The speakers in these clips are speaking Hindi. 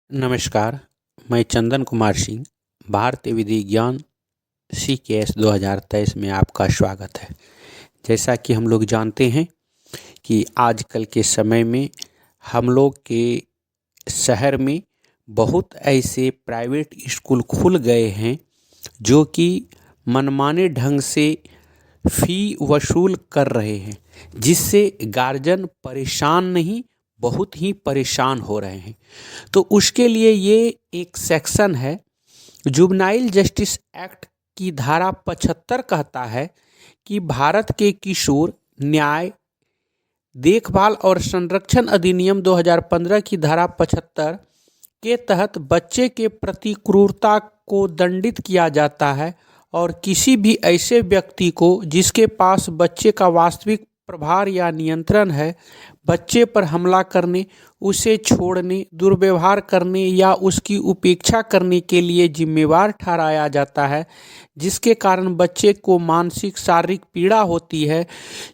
नमस्कार, मैं चंदन कुमार सिंह, भारतीय विधि ज्ञान CKS 2023 में आपका स्वागत है। जैसा कि हम लोग जानते हैं कि आजकल के समय में हम लोग के शहर में बहुत ऐसे प्राइवेट स्कूल खुल गए हैं जो कि मनमाने ढंग से फ़ी वसूल कर रहे हैं, जिससे गार्जियन परेशान नहीं, बहुत ही परेशान हो रहे हैं। तो उसके लिए ये एक सेक्शन है, जुवेनाइल जस्टिस एक्ट की धारा 75 कहता है कि भारत के किशोर न्याय देखभाल और संरक्षण अधिनियम 2015 की धारा 75 के तहत बच्चे के प्रति क्रूरता को दंडित किया जाता है और किसी भी ऐसे व्यक्ति को जिसके पास बच्चे का वास्तविक प्रभार या नियंत्रण है, बच्चे पर हमला करने, उसे छोड़ने, दुर्व्यवहार करने या उसकी उपेक्षा करने के लिए जिम्मेवार ठहराया जाता है, जिसके कारण बच्चे को मानसिक शारीरिक पीड़ा होती है,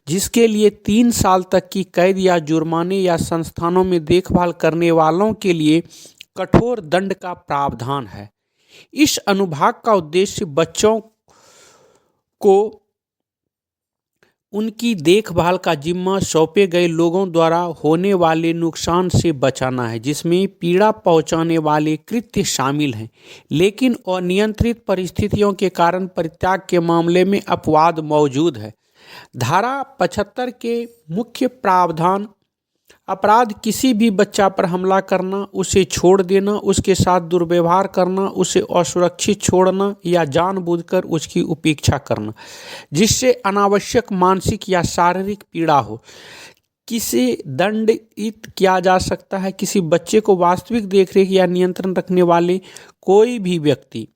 जिसके लिए 3 साल तक की कैद या जुर्माने या संस्थानों में देखभाल करने वालों के लिए कठोर दंड का प्रावधान है। इस अनुभाग का उद्देश्य बच्चों को उनकी देखभाल का जिम्मा सौंपे गए लोगों द्वारा होने वाले नुकसान से बचाना है, जिसमें पीड़ा पहुंचाने वाले कृत्य शामिल हैं, लेकिन अनियंत्रित परिस्थितियों के कारण परित्याग के मामले में अपवाद मौजूद है। धारा 75 के मुख्य प्रावधान: अपराध किसी भी बच्चा पर हमला करना, उसे छोड़ देना, उसके साथ दुर्व्यवहार करना, उसे असुरक्षित छोड़ना या जानबूझकर उसकी उपेक्षा करना जिससे अनावश्यक मानसिक या शारीरिक पीड़ा हो, किसे दंडित किया जा सकता है। किसी बच्चे को वास्तविक देखरेख या नियंत्रण रखने वाले कोई भी व्यक्ति।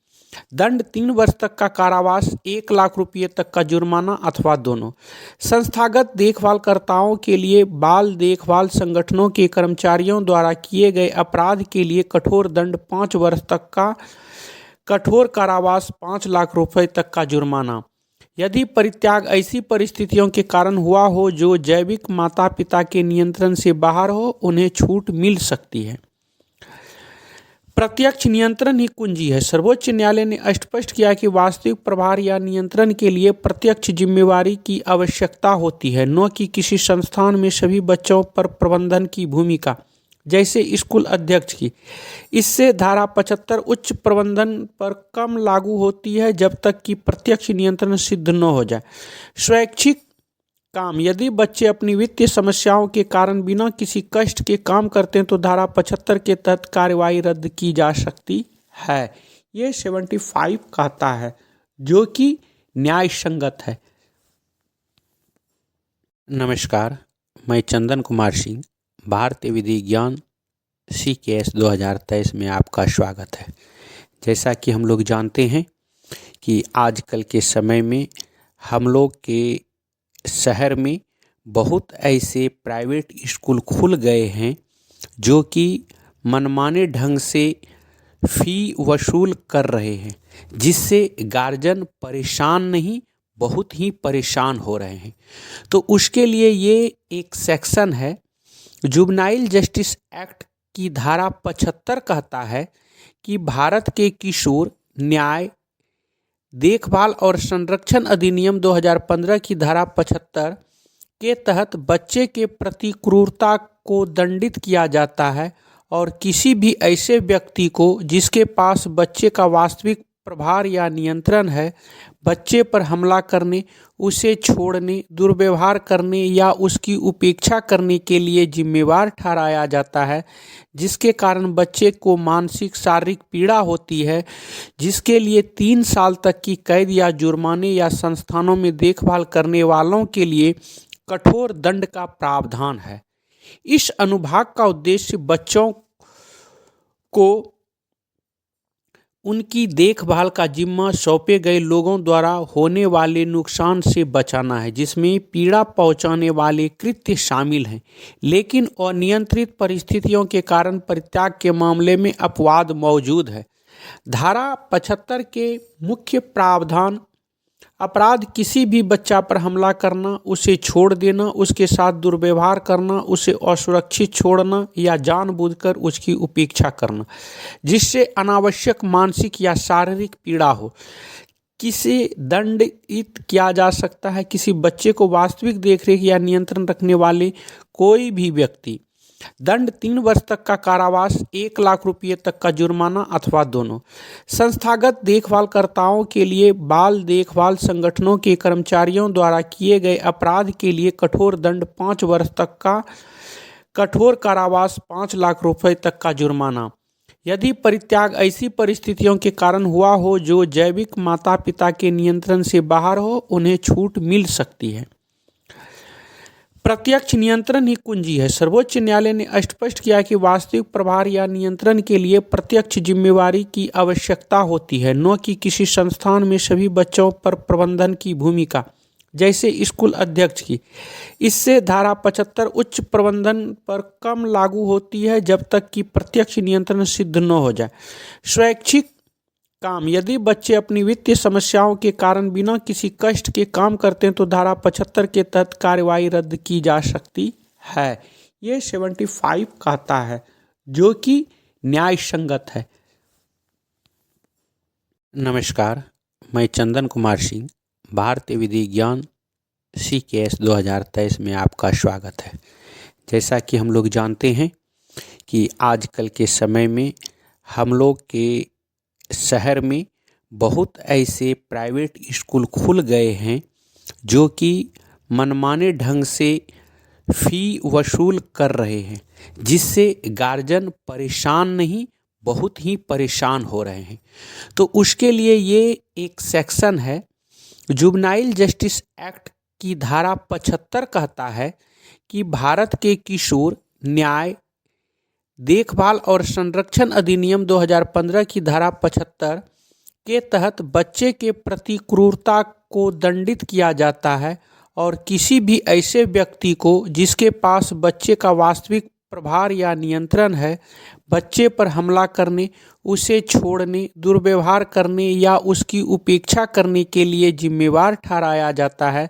दंड 3 वर्ष तक का कारावास, 1 लाख रुपये तक का जुर्माना अथवा दोनों। संस्थागत देखभालकर्ताओं के लिए बाल देखभाल संगठनों के कर्मचारियों द्वारा किए गए अपराध के लिए कठोर दंड 5 वर्ष तक का कठोर कारावास, 5 लाख रुपये तक का जुर्माना। यदि परित्याग ऐसी परिस्थितियों के कारण हुआ हो जो जैविक माता पिता के नियंत्रण से बाहर हो, उन्हें छूट मिल सकती है। प्रत्यक्ष नियंत्रण ही कुंजी है। सर्वोच्च न्यायालय ने स्पष्ट किया कि वास्तविक प्रभार या नियंत्रण के लिए प्रत्यक्ष जिम्मेवारी की आवश्यकता होती है, न कि किसी संस्थान में सभी बच्चों पर प्रबंधन की भूमिका, जैसे स्कूल अध्यक्ष की। इससे धारा 75 उच्च प्रबंधन पर कम लागू होती है जब तक कि प्रत्यक्ष नियंत्रण सिद्ध न हो जाए। स्वैच्छिक काम: यदि बच्चे अपनी वित्तीय समस्याओं के कारण बिना किसी कष्ट के काम करते हैं तो धारा 75 के तहत कार्रवाई रद्द की जा सकती है। ये 75 कहता है, जो कि न्याय संगत है। नमस्कार, मैं चंदन कुमार सिंह, भारतीय विधि ज्ञान CKS 2023 में आपका स्वागत है। जैसा कि हम लोग जानते हैं कि आजकल के समय में हम लोग के शहर में बहुत ऐसे प्राइवेट स्कूल खुल गए हैं जो कि मनमाने ढंग से फ़ी वसूल कर रहे हैं, जिससे गार्जियन परेशान नहीं, बहुत ही परेशान हो रहे हैं। तो उसके लिए ये एक सेक्शन है, जुवेनाइल जस्टिस एक्ट की धारा 75 कहता है कि भारत के किशोर न्याय देखभाल और संरक्षण अधिनियम 2015 की धारा 75 के तहत बच्चे के प्रति क्रूरता को दंडित किया जाता है और किसी भी ऐसे व्यक्ति को जिसके पास बच्चे का वास्तविक प्रभार या नियंत्रण है, बच्चे पर हमला करने, उसे छोड़ने, दुर्व्यवहार करने या उसकी उपेक्षा करने के लिए जिम्मेवार ठहराया जाता है, जिसके कारण बच्चे को मानसिक शारीरिक पीड़ा होती है, जिसके लिए 3 साल तक की कैद या जुर्माने या संस्थानों में देखभाल करने वालों के लिए कठोर दंड का प्रावधान है। इस अनुभाग का उद्देश्य बच्चों को उनकी देखभाल का जिम्मा सौंपे गए लोगों द्वारा होने वाले नुकसान से बचाना है, जिसमें पीड़ा पहुंचाने वाले कृत्य शामिल हैं, लेकिन अनियंत्रित परिस्थितियों के कारण परित्याग के मामले में अपवाद मौजूद है। धारा 75 के मुख्य प्रावधान: अपराध किसी भी बच्चा पर हमला करना, उसे छोड़ देना, उसके साथ दुर्व्यवहार करना, उसे असुरक्षित छोड़ना या जानबूझकर उसकी उपेक्षा करना जिससे अनावश्यक मानसिक या शारीरिक पीड़ा हो, किसे दंडित किया जा सकता है। किसी बच्चे को वास्तविक देखरेख या नियंत्रण रखने वाले कोई भी व्यक्ति। दंड 3 वर्ष तक का कारावास, 1 लाख रुपये तक का जुर्माना अथवा दोनों। संस्थागत देखभालकर्ताओं के लिए बाल देखभाल संगठनों के कर्मचारियों द्वारा किए गए अपराध के लिए कठोर दंड 5 वर्ष तक का कठोर कारावास, 5 लाख रुपए तक का जुर्माना। यदि परित्याग ऐसी परिस्थितियों के कारण हुआ हो जो जैविक माता पिता के नियंत्रण से बाहर हो, उन्हें छूट मिल सकती है। प्रत्यक्ष नियंत्रण ही कुंजी है। सर्वोच्च न्यायालय ने स्पष्ट किया कि वास्तविक प्रभार या नियंत्रण के लिए प्रत्यक्ष जिम्मेवारी की आवश्यकता होती है, न कि किसी संस्थान में सभी बच्चों पर प्रबंधन की भूमिका, जैसे स्कूल अध्यक्ष की। इससे धारा 75 उच्च प्रबंधन पर कम लागू होती है जब तक कि प्रत्यक्ष नियंत्रण सिद्ध न हो जाए। स्वैच्छिक काम, यदि बच्चे अपनी वित्तीय समस्याओं के कारण बिना किसी कष्ट के काम करते हैं तो धारा 75 के तहत कार्रवाई रद्द की जा सकती है। ये 75 कहता है, जो कि न्याय संगत है। नमस्कार, मैं चंदन कुमार सिंह, भारतीय विधि ज्ञान CKS 2023 में आपका स्वागत है। जैसा कि हम लोग जानते हैं कि आजकल के समय में हम लोग के शहर में बहुत ऐसे प्राइवेट स्कूल खुल गए हैं जो कि मनमाने ढंग से फ़ी वसूल कर रहे हैं, जिससे गार्जियन परेशान नहीं, बहुत ही परेशान हो रहे हैं। तो उसके लिए ये एक सेक्शन है, जुवेनाइल जस्टिस एक्ट की धारा 75 कहता है कि भारत के किशोर न्याय देखभाल और संरक्षण अधिनियम 2015 की धारा 75 के तहत बच्चे के प्रति क्रूरता को दंडित किया जाता है और किसी भी ऐसे व्यक्ति को जिसके पास बच्चे का वास्तविक प्रभार या नियंत्रण है, बच्चे पर हमला करने, उसे छोड़ने, दुर्व्यवहार करने या उसकी उपेक्षा करने के लिए जिम्मेवार ठहराया जाता है,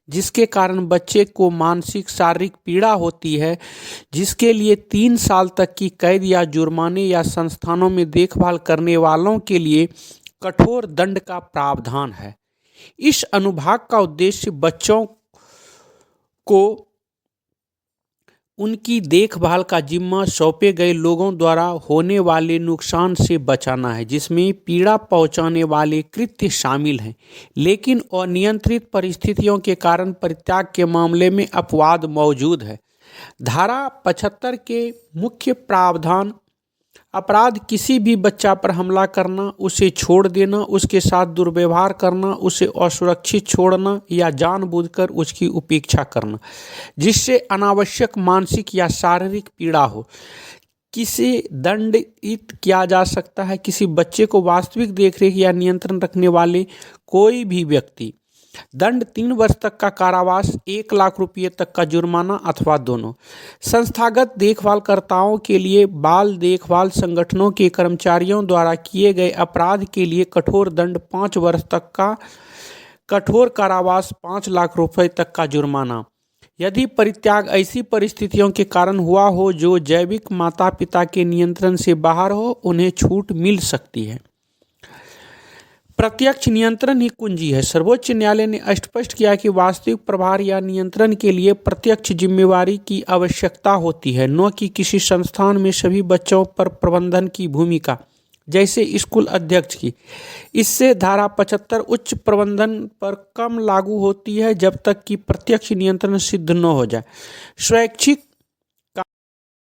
जिसके कारण बच्चे को मानसिक शारीरिक पीड़ा होती है, जिसके लिए 3 साल तक की कैद या जुर्माने या संस्थानों में देखभाल करने वालों के लिए कठोर दंड का प्रावधान है। इस अनुभाग का उद्देश्य बच्चों को उनकी देखभाल का जिम्मा सौंपे गए लोगों द्वारा होने वाले नुकसान से बचाना है, जिसमें पीड़ा पहुंचाने वाले कृत्य शामिल हैं, लेकिन अनियंत्रित परिस्थितियों के कारण परित्याग के मामले में अपवाद मौजूद है। धारा 75 के मुख्य प्रावधान: अपराध किसी भी बच्चा पर हमला करना, उसे छोड़ देना, उसके साथ दुर्व्यवहार करना, उसे असुरक्षित छोड़ना या जानबूझकर उसकी उपेक्षा करना जिससे अनावश्यक मानसिक या शारीरिक पीड़ा हो, किसे दंडित किया जा सकता है। किसी बच्चे को वास्तविक देखरेख या नियंत्रण रखने वाले कोई भी व्यक्ति। दंड 3 वर्ष तक का कारावास, 1 लाख रुपये तक का जुर्माना अथवा दोनों। संस्थागत देखभालकर्ताओं के लिए बाल देखभाल संगठनों के कर्मचारियों द्वारा किए गए अपराध के लिए कठोर दंड 5 वर्ष तक का कठोर कारावास, 5 लाख रुपए तक का जुर्माना। यदि परित्याग ऐसी परिस्थितियों के कारण हुआ हो जो जैविक माता पिता के नियंत्रण से बाहर हो, उन्हें छूट मिल सकती है। प्रत्यक्ष नियंत्रण ही कुंजी है। सर्वोच्च न्यायालय ने स्पष्ट किया कि वास्तविक प्रभार या नियंत्रण के लिए प्रत्यक्ष जिम्मेवारी की आवश्यकता होती है, न कि किसी संस्थान में सभी बच्चों पर प्रबंधन की भूमिका, जैसे स्कूल अध्यक्ष की। इससे धारा 75 उच्च प्रबंधन पर कम लागू होती है जब तक कि प्रत्यक्ष नियंत्रण सिद्ध न हो जाए। स्वैच्छिक